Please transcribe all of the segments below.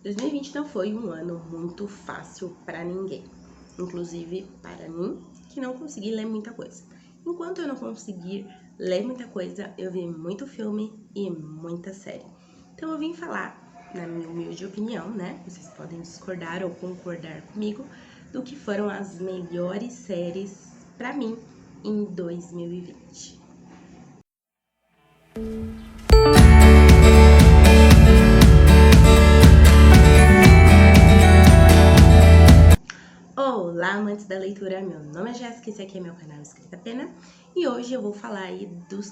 2020 não foi um ano muito fácil para ninguém, inclusive para mim, que não consegui ler muita coisa. Enquanto eu não consegui ler muita coisa, eu vi muito filme e muita série. Então eu vim falar, na minha humilde opinião, né? Vocês podem discordar ou concordar comigo, do que foram as melhores séries para mim em 2020. Olá, amantes da leitura, meu nome é Jéssica, esse aqui é meu canal Escrita Pena e hoje eu vou falar aí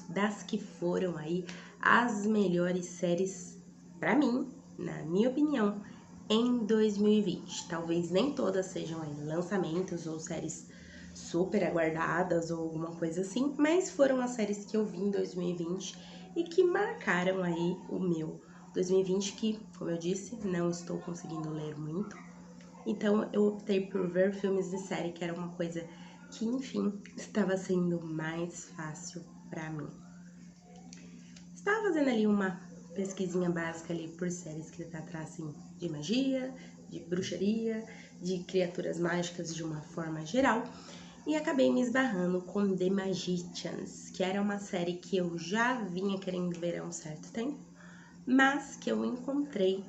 das que foram aí as melhores séries pra mim, na minha opinião, em 2020. Talvez nem todas sejam aí lançamentos ou séries super aguardadas ou alguma coisa assim, mas foram as séries que eu vi em 2020 e que marcaram aí o meu 2020 que, como eu disse, não estou conseguindo ler muito. Então eu optei por ver filmes de série, que era uma coisa que, enfim, estava sendo mais fácil pra mim. Estava fazendo ali uma pesquisinha básica ali por séries que tratassem de magia, de bruxaria, de criaturas mágicas de uma forma geral, e acabei me esbarrando com The Magicians, que era uma série que eu já vinha querendo ver há um certo tempo, mas que eu encontrei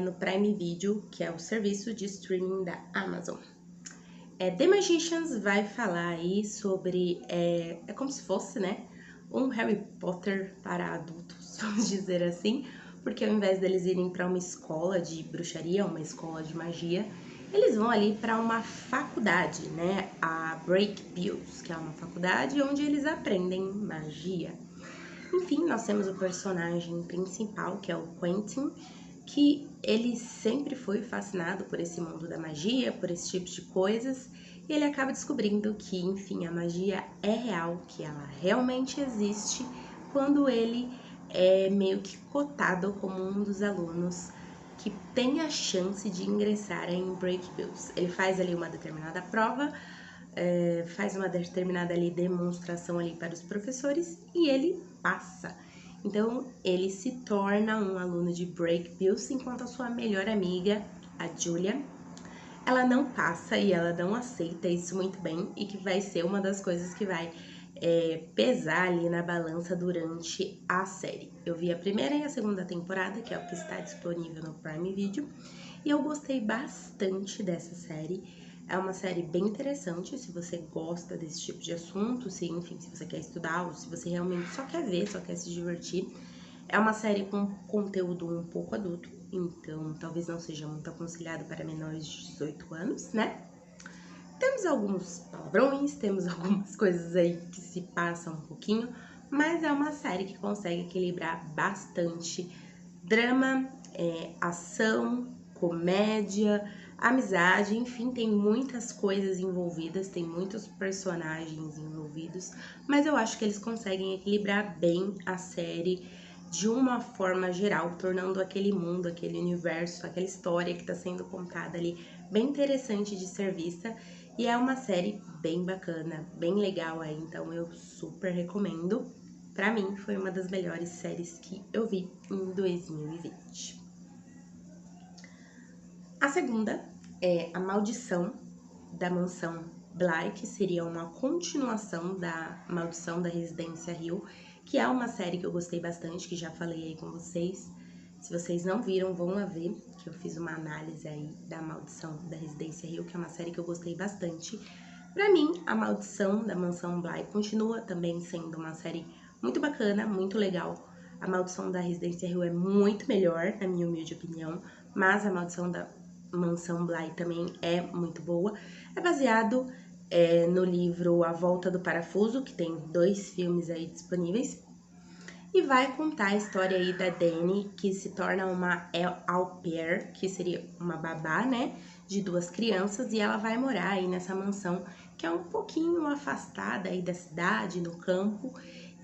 no Prime Video, que é o serviço de streaming da Amazon. The Magicians vai falar aí sobre, é como se fosse, né, um Harry Potter para adultos, vamos dizer assim, porque ao invés deles irem para uma escola de bruxaria, uma escola de magia, eles vão ali para uma faculdade, né, a Break Bills, que é uma faculdade onde eles aprendem magia. Enfim, nós temos o personagem principal, que é o Quentin, que ele sempre foi fascinado por esse mundo da magia, por esse tipo de coisas, e ele acaba descobrindo que, enfim, a magia é real, que ela realmente existe, quando ele é meio que cotado como um dos alunos que tem a chance de ingressar em Break Bills. Ele faz ali uma determinada prova, faz uma determinada ali demonstração ali para os professores e ele passa. Então, ele se torna um aluno de Break Bills, enquanto a sua melhor amiga, a Julia, ela não passa e ela não aceita isso muito bem e que vai ser uma das coisas que vai pesar ali na balança durante a série. Eu vi a primeira e a segunda temporada, que é o que está disponível no Prime Video, e eu gostei bastante dessa série. É uma série bem interessante, se você gosta desse tipo de assunto, se, enfim, se você quer estudar ou se você realmente só quer ver, só quer se divertir. É uma série com conteúdo um pouco adulto, então talvez não seja muito aconselhado para menores de 18 anos, né? Temos alguns palavrões, temos algumas coisas aí que se passam um pouquinho, mas é uma série que consegue equilibrar bastante drama, ação, comédia, amizade, enfim, tem muitas coisas envolvidas, tem muitos personagens envolvidos, mas eu acho que eles conseguem equilibrar bem a série de uma forma geral, tornando aquele mundo, aquele universo, aquela história que está sendo contada ali bem interessante de ser vista. E é uma série bem bacana, bem legal aí, então eu super recomendo. Pra mim, foi uma das melhores séries que eu vi em 2020. A segunda é A Maldição da Mansão Bly, que seria uma continuação da Maldição da Residência Hill, que é uma série que eu gostei bastante, que já falei aí com vocês. Se vocês não viram, vão lá ver, que eu fiz uma análise aí da Maldição da Residência Hill, que é uma série que eu gostei bastante. Pra mim, A Maldição da Mansão Bly continua também sendo uma série muito bacana, muito legal. A Maldição da Residência Hill é muito melhor, na minha humilde opinião, mas A Maldição da Mansão Bly também é muito boa. É baseado no livro A Volta do Parafuso, que tem 2 filmes aí disponíveis. E vai contar a história aí da Dani, que se torna uma au pair, que seria uma babá, né, de 2 crianças, e ela vai morar aí nessa mansão, que é um pouquinho afastada aí da cidade, no campo,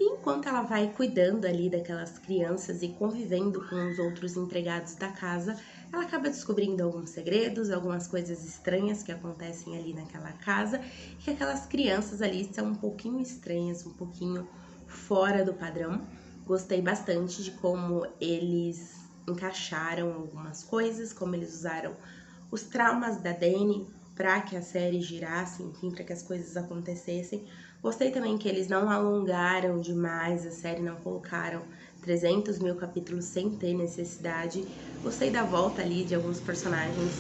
e enquanto ela vai cuidando ali daquelas crianças e convivendo com os outros empregados da casa, ela acaba descobrindo alguns segredos, algumas coisas estranhas que acontecem ali naquela casa, e que aquelas crianças ali são um pouquinho estranhas, um pouquinho fora do padrão. Gostei bastante de como eles encaixaram algumas coisas, como eles usaram os traumas da Dani para que a série girasse, enfim, para que as coisas acontecessem. Gostei também que eles não alongaram demais a série, não colocaram 300 mil capítulos sem ter necessidade. Gostei da volta ali de alguns personagens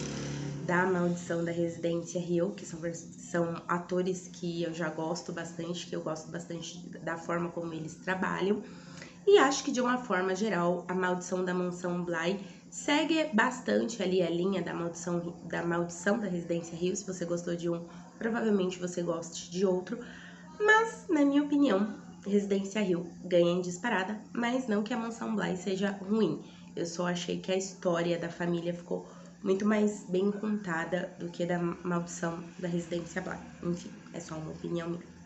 da Maldição da Residência Hill, que são atores que eu já gosto bastante, que eu gosto bastante da forma como eles trabalham. E acho que de uma forma geral, a Maldição da Mansão Bly segue bastante ali a linha da Maldição da Residência Hill. Se você gostou de um, provavelmente você goste de outro. Mas, na minha opinião, Residência Hill ganha em disparada, mas não que a Mansão Bly seja ruim. Eu só achei que a história da família ficou muito mais bem contada do que da Maldição da Residência Bly. Enfim, é só uma opinião minha.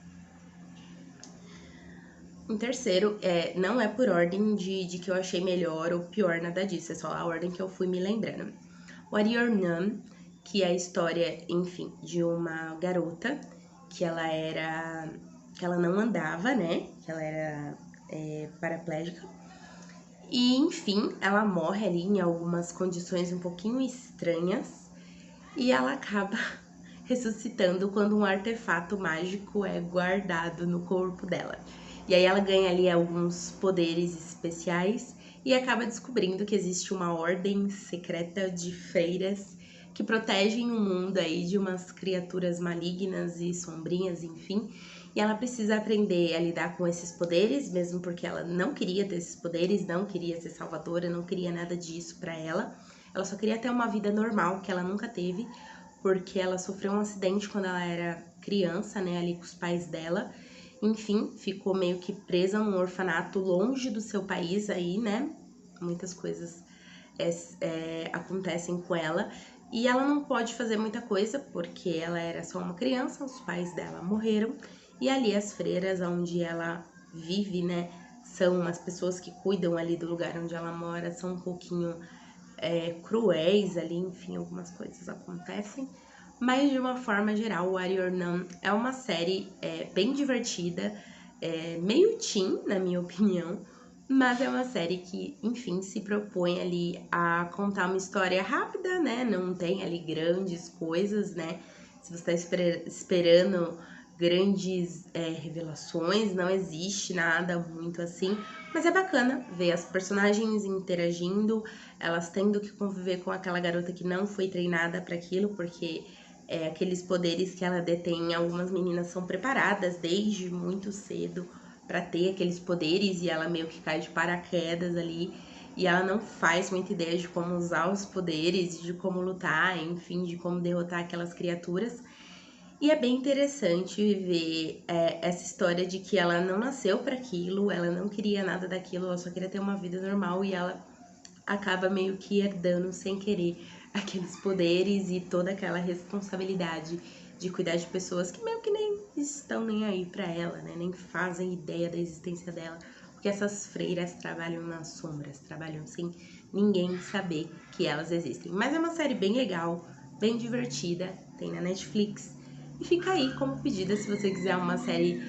Em terceiro, não é por ordem de que eu achei melhor ou pior, nada disso, é só a ordem que eu fui me lembrando. What You're Numb, que é a história, enfim, de uma garota que ela não andava, né? Que ela era paraplégica. E, enfim, ela morre ali em algumas condições um pouquinho estranhas e ela acaba ressuscitando quando um artefato mágico é guardado no corpo dela. E aí ela ganha ali alguns poderes especiais e acaba descobrindo que existe uma ordem secreta de freiras que protegem o mundo aí de umas criaturas malignas e sombrinhas, enfim. E ela precisa aprender a lidar com esses poderes, mesmo porque ela não queria ter esses poderes, não queria ser salvadora, não queria nada disso pra ela. Ela só queria ter uma vida normal, que ela nunca teve, porque ela sofreu um acidente quando ela era criança, né, ali com os pais dela. Enfim, ficou meio que presa num orfanato longe do seu país aí, né? Muitas coisas acontecem com ela. E ela não pode fazer muita coisa, porque ela era só uma criança, os pais dela morreram. E ali as freiras onde ela vive, né, são as pessoas que cuidam ali do lugar onde ela mora, são um pouquinho cruéis ali, enfim, algumas coisas acontecem. Mas de uma forma geral, What You're Numb é uma série bem divertida, meio teen, na minha opinião, mas é uma série que, enfim, se propõe ali a contar uma história rápida, né? Não tem ali grandes coisas, né? Se você tá esperando grandes revelações, não existe nada muito assim, mas é bacana ver as personagens interagindo, elas tendo que conviver com aquela garota que não foi treinada para aquilo, porque aqueles poderes que ela detém, algumas meninas são preparadas desde muito cedo para ter aqueles poderes e ela meio que cai de paraquedas ali e ela não faz muita ideia de como usar os poderes, de como lutar, enfim, de como derrotar aquelas criaturas. E é bem interessante ver essa história de que ela não nasceu para aquilo, ela não queria nada daquilo, ela só queria ter uma vida normal e ela acaba meio que herdando sem querer aqueles poderes e toda aquela responsabilidade de cuidar de pessoas que meio que nem estão nem aí pra ela, né? Nem fazem ideia da existência dela, porque essas freiras trabalham nas sombras, trabalham sem ninguém saber que elas existem. Mas é uma série bem legal, bem divertida, tem na Netflix. E fica aí como pedida se você quiser uma série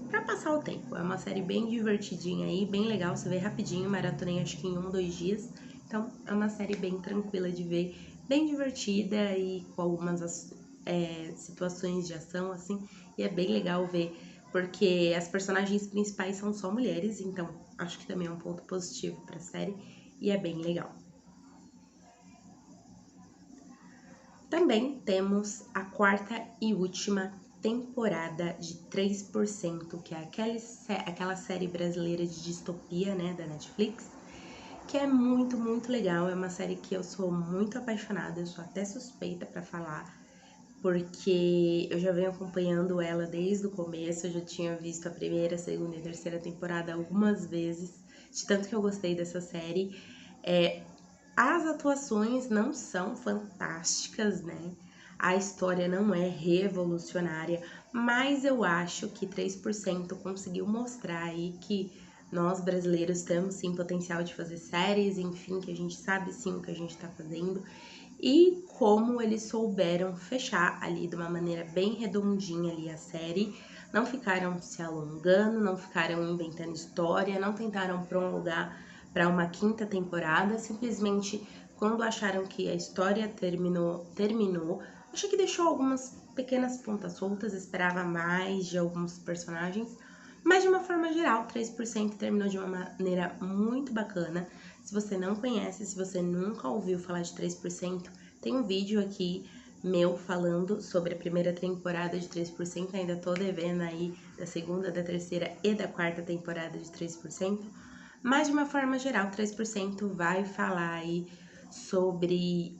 pra passar o tempo. É uma série bem divertidinha aí, bem legal, você vê rapidinho, maratonei acho que em 1, 2 dias. Então é uma série bem tranquila de ver, bem divertida e com algumas situações de ação, assim. E é bem legal ver, porque as personagens principais são só mulheres, então acho que também é um ponto positivo pra série e é bem legal. Também temos a quarta e última temporada de 3%, que é aquela série brasileira de distopia, né, da Netflix, que é muito, muito legal. É uma série que eu sou muito apaixonada, eu sou até suspeita pra falar, porque eu já venho acompanhando ela desde o começo, eu já tinha visto a primeira, segunda e terceira temporada algumas vezes, de tanto que eu gostei dessa série. As atuações não são fantásticas, né? A história não é revolucionária, mas eu acho que 3% conseguiu mostrar aí que nós brasileiros temos sim potencial de fazer séries, enfim, que a gente sabe sim o que a gente tá fazendo e como eles souberam fechar ali de uma maneira bem redondinha ali a série. Não ficaram se alongando, não ficaram inventando história, não tentaram prolongar para uma quinta temporada, simplesmente quando acharam que a história terminou. Acho que deixou algumas pequenas pontas soltas, esperava mais de alguns personagens, mas de uma forma geral, 3% terminou de uma maneira muito bacana. Se você não conhece, se você nunca ouviu falar de 3%, tem um vídeo aqui meu falando sobre a primeira temporada de 3%, ainda tô devendo aí da segunda, da terceira e da quarta temporada de 3%, mas de uma forma geral, 3% vai falar aí sobre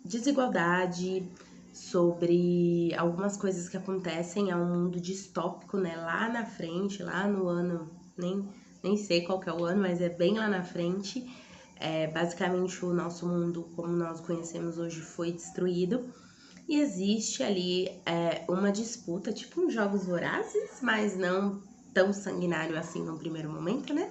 desigualdade, sobre algumas coisas que acontecem, é um mundo distópico, né, lá na frente, lá no ano, nem sei qual que é o ano, mas é bem lá na frente. Basicamente o nosso mundo, como nós conhecemos hoje, foi destruído. E existe ali uma disputa, tipo uns jogos vorazes, mas não tão sanguinário assim no primeiro momento, né?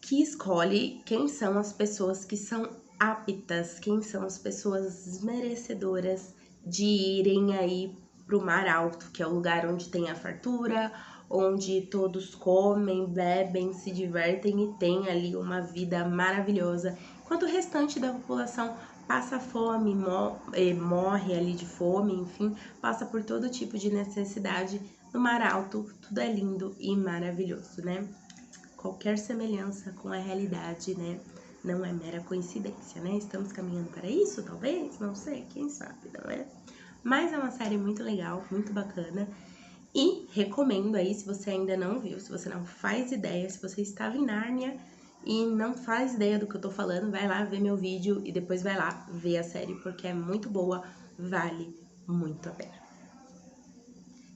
Que escolhe quem são as pessoas que são aptas, quem são as pessoas merecedoras de irem aí pro Mar Alto, que é o lugar onde tem a fartura, onde todos comem, bebem, se divertem e tem ali uma vida maravilhosa, enquanto o restante da população passa fome, morre ali de fome, enfim, passa por todo tipo de necessidade. No Mar Alto, tudo é lindo e maravilhoso, né? Qualquer semelhança com a realidade, né, não é mera coincidência, né? Estamos caminhando para isso, talvez? Não sei, quem sabe, não é? Mas é uma série muito legal, muito bacana. E recomendo aí, se você ainda não viu, se você não faz ideia, se você estava em Nárnia e não faz ideia do que eu tô falando, vai lá ver meu vídeo e depois vai lá ver a série, porque é muito boa, vale muito a pena.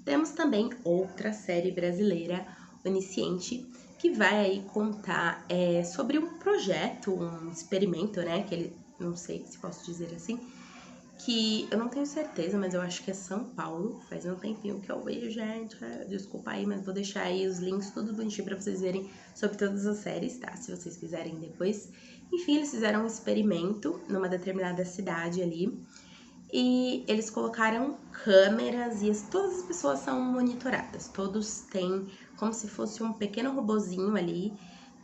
Temos também outra série brasileira, Onisciente, que vai aí contar sobre um projeto, um experimento, né, que ele, não sei se posso dizer assim, que eu não tenho certeza, mas eu acho que é São Paulo, faz um tempinho que eu vejo, gente, desculpa aí, mas vou deixar aí os links tudo bonitinho pra vocês verem sobre todas as séries, tá, se vocês quiserem depois. Enfim, eles fizeram um experimento numa determinada cidade ali, e eles colocaram câmeras e todas as pessoas são monitoradas. Todos têm como se fosse um pequeno robozinho ali,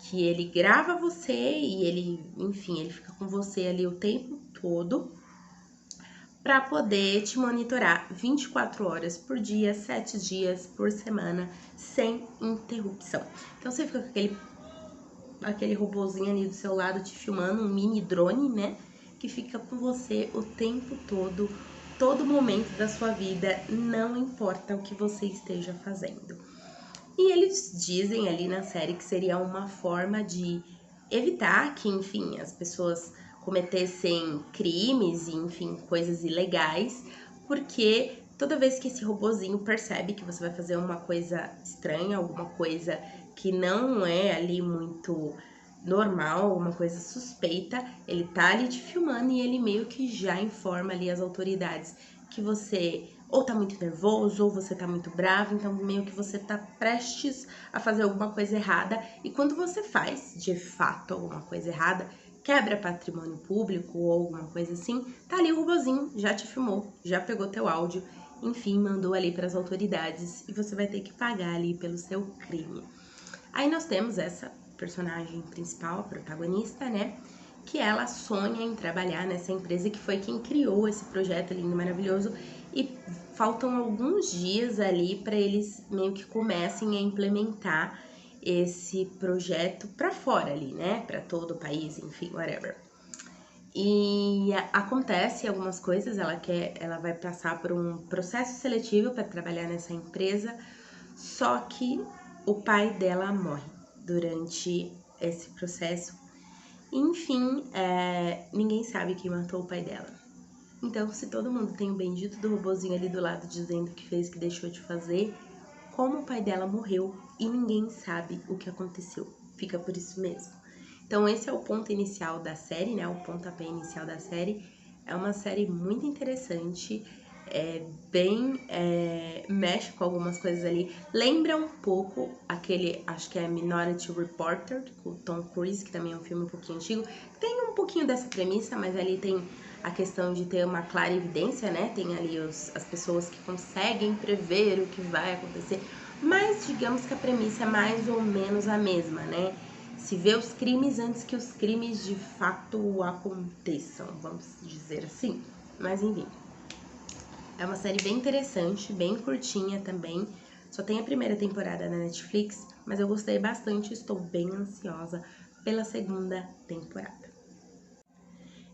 que ele grava você e ele, enfim, ele fica com você ali o tempo todo para poder te monitorar 24 horas por dia, 7 dias por semana, sem interrupção. Então você fica com aquele robozinho ali do seu lado te filmando, um mini drone, né? Que fica com você o tempo todo momento da sua vida, não importa o que você esteja fazendo. E eles dizem ali na série que seria uma forma de evitar que, enfim, as pessoas cometessem crimes e, enfim, coisas ilegais, porque toda vez que esse robozinho percebe que você vai fazer uma coisa estranha, alguma coisa que não é ali muito normal, uma coisa suspeita, ele tá ali te filmando e ele meio que já informa ali as autoridades que você ou tá muito nervoso, ou você tá muito bravo, então meio que você tá prestes a fazer alguma coisa errada, e quando você faz, de fato, alguma coisa errada, quebra patrimônio público ou alguma coisa assim, tá ali o robozinho, já te filmou, já pegou teu áudio, enfim, mandou ali para as autoridades, e você vai ter que pagar ali pelo seu crime. Aí nós temos essa personagem principal, a protagonista, né, que ela sonha em trabalhar nessa empresa que foi quem criou esse projeto lindo, maravilhoso, e faltam alguns dias ali para eles meio que comecem a implementar esse projeto para fora ali, né, para todo o país, enfim, whatever. E acontece algumas coisas, ela vai passar por um processo seletivo para trabalhar nessa empresa, só que o pai dela morre durante esse processo. Enfim, ninguém sabe quem matou o pai dela. Então, se todo mundo tem o bendito do robozinho ali do lado dizendo que fez, que deixou de fazer, como o pai dela morreu e ninguém sabe o que aconteceu. Fica por isso mesmo. Então, esse é o ponto inicial da série, né? O pontapé inicial da série. É uma série muito interessante, mexe com algumas coisas ali. Lembra um pouco aquele, acho que é Minority Reporter, com o Tom Cruise, que também é um filme um pouquinho antigo. Tem um pouquinho dessa premissa, mas ali tem a questão de ter uma clara evidência, né? Tem ali as pessoas que conseguem prever o que vai acontecer. Mas digamos que a premissa é mais ou menos a mesma, né? se vê os crimes antes que os crimes de fato aconteçam, vamos dizer assim. Mas enfim, é uma série bem interessante, bem curtinha também. Só tem a primeira temporada na Netflix, mas eu gostei bastante, estou bem ansiosa pela segunda temporada.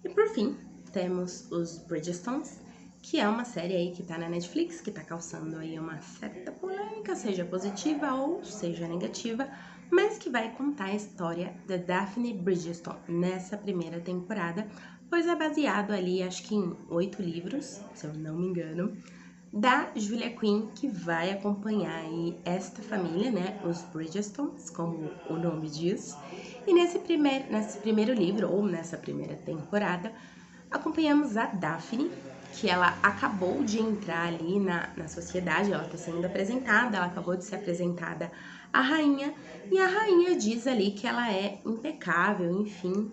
E por fim, temos os Bridgertons, que é uma série aí que tá na Netflix, que tá causando aí uma certa polêmica, seja positiva ou seja negativa, mas que vai contar a história da Daphne Bridgerton nessa primeira temporada, pois é baseado ali, acho que em 8 livros, se eu não me engano, da Julia Quinn, que vai acompanhar aí esta família, né, os Bridgertons, como o nome diz. E nesse primeiro livro, ou nessa primeira temporada, acompanhamos a Daphne, que ela acabou de entrar ali na sociedade, ela está sendo apresentada, ela acabou de ser apresentada à rainha, e a rainha diz ali que ela é impecável, enfim.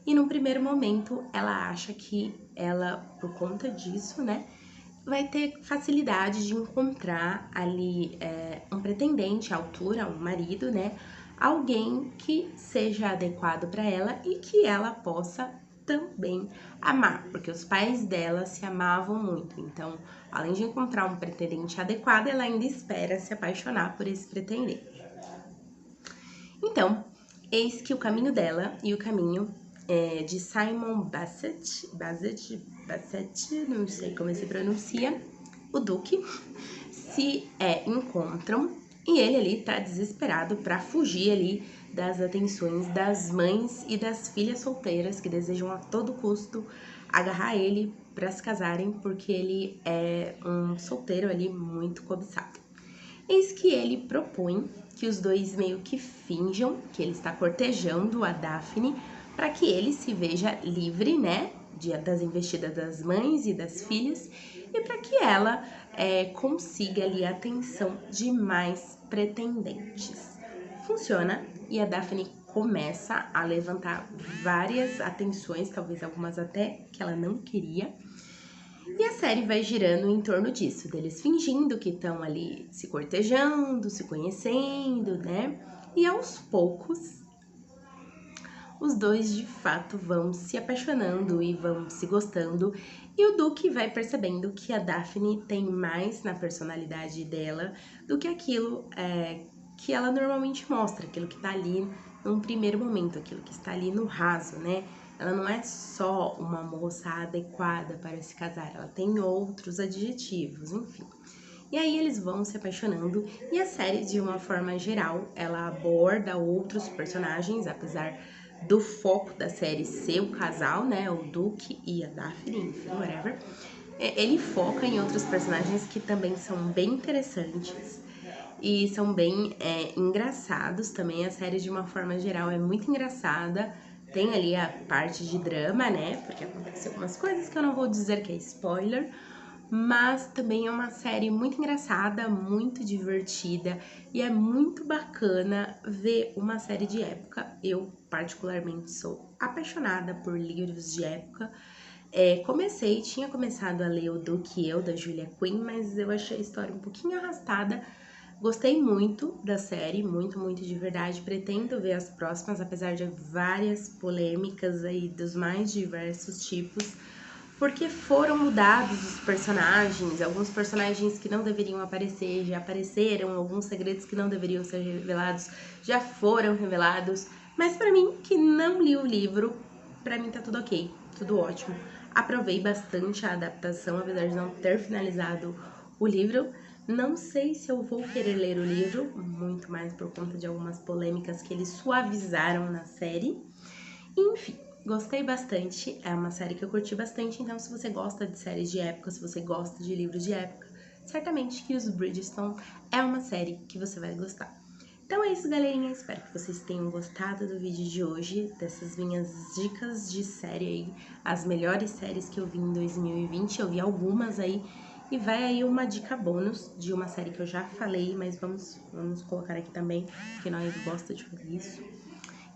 E num primeiro momento, ela acha que ela, por conta disso, né, vai ter facilidade de encontrar ali um pretendente à altura, um marido, né? Alguém que seja adequado para ela e que ela possa também amar, porque os pais dela se amavam muito. Então, além de encontrar um pretendente adequado, ela ainda espera se apaixonar por esse pretendente. Então, eis que o caminho dela e o caminho de Simon Basset, não sei como se pronuncia, o Duque, se encontram e ele ali tá desesperado para fugir ali das atenções das mães e das filhas solteiras que desejam a todo custo agarrar ele para se casarem, porque ele é um solteiro ali muito cobiçado. Eis que ele propõe que os dois meio que finjam que ele está cortejando a Daphne para que ele se veja livre, né, das investidas das mães e das filhas e para que ela consiga ali a atenção de mais pretendentes. Funciona e a Daphne começa a levantar várias atenções, talvez algumas até que ela não queria. E a série vai girando em torno disso, deles fingindo que estão ali se cortejando, se conhecendo, né? E aos poucos, os dois de fato vão se apaixonando e vão se gostando. E o Duque vai percebendo que a Daphne tem mais na personalidade dela do que aquilo que ela normalmente mostra, aquilo que tá ali num primeiro momento, aquilo que está ali no raso, né? Ela não é só uma moça adequada para se casar, ela tem outros adjetivos, enfim. E aí eles vão se apaixonando e a série, de uma forma geral, ela aborda outros personagens, apesar do foco da série ser o casal, né, o Duque e a Daphne, enfim, whatever. Ele foca em outros personagens que também são bem interessantes e são bem engraçados também. A série, de uma forma geral, é muito engraçada. Tem ali a parte de drama, né? Porque acontecem algumas coisas que eu não vou dizer que é spoiler. Mas também é uma série muito engraçada, muito divertida. E é muito bacana ver uma série de época. Eu, particularmente, sou apaixonada por livros de época. Tinha começado a ler o Duque e Eu, da Julia Quinn, mas eu achei a história um pouquinho arrastada. Gostei muito da série, muito, muito de verdade. Pretendo ver as próximas, apesar de várias polêmicas aí dos mais diversos tipos, porque foram mudados os personagens, alguns personagens que não deveriam aparecer já apareceram, alguns segredos que não deveriam ser revelados já foram revelados. Mas pra mim, que não li o livro, pra mim tá tudo ok, tudo ótimo. Aprovei bastante a adaptação, apesar de não ter finalizado o livro. Não sei se eu vou querer ler o livro, muito mais por conta de algumas polêmicas que eles suavizaram na série. Enfim, gostei bastante, é uma série que eu curti bastante, então se você gosta de séries de época, se você gosta de livros de época, certamente que os Bridgerton é uma série que você vai gostar. Então é isso, galerinha, espero que vocês tenham gostado do vídeo de hoje, dessas minhas dicas de série aí, as melhores séries que eu vi em 2020, eu vi algumas aí, e vai aí uma dica bônus de uma série que eu já falei, mas vamos colocar aqui também, porque nós gosta de fazer isso,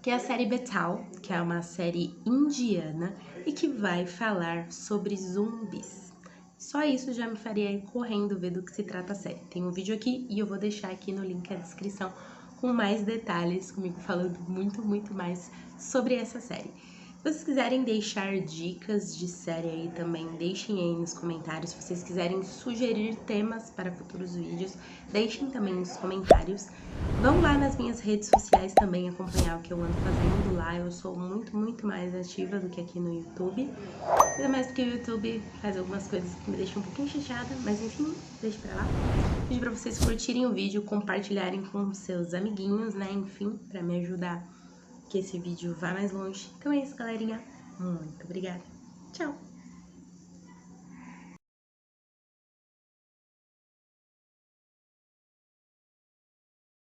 que é a série Betal, que é uma série indiana e que vai falar sobre zumbis. Só isso já me faria ir correndo ver do que se trata a série. Tem um vídeo aqui e eu vou deixar aqui no link da descrição com mais detalhes, comigo falando muito mais sobre essa série. Se vocês quiserem deixar dicas de série aí também, deixem aí nos comentários. Se vocês quiserem sugerir temas para futuros vídeos, deixem também nos comentários. Vão lá nas minhas redes sociais também acompanhar o que eu ando fazendo lá. Eu sou muito mais ativa do que aqui no YouTube. Ainda mais porque o YouTube faz algumas coisas que me deixam um pouquinho chateada, mas enfim, deixa pra lá. Pedi pra vocês curtirem o vídeo, compartilharem com seus amiguinhos, né? Enfim, pra me ajudar que esse vídeo vá mais longe. Então é isso, galerinha. Muito obrigada. Tchau!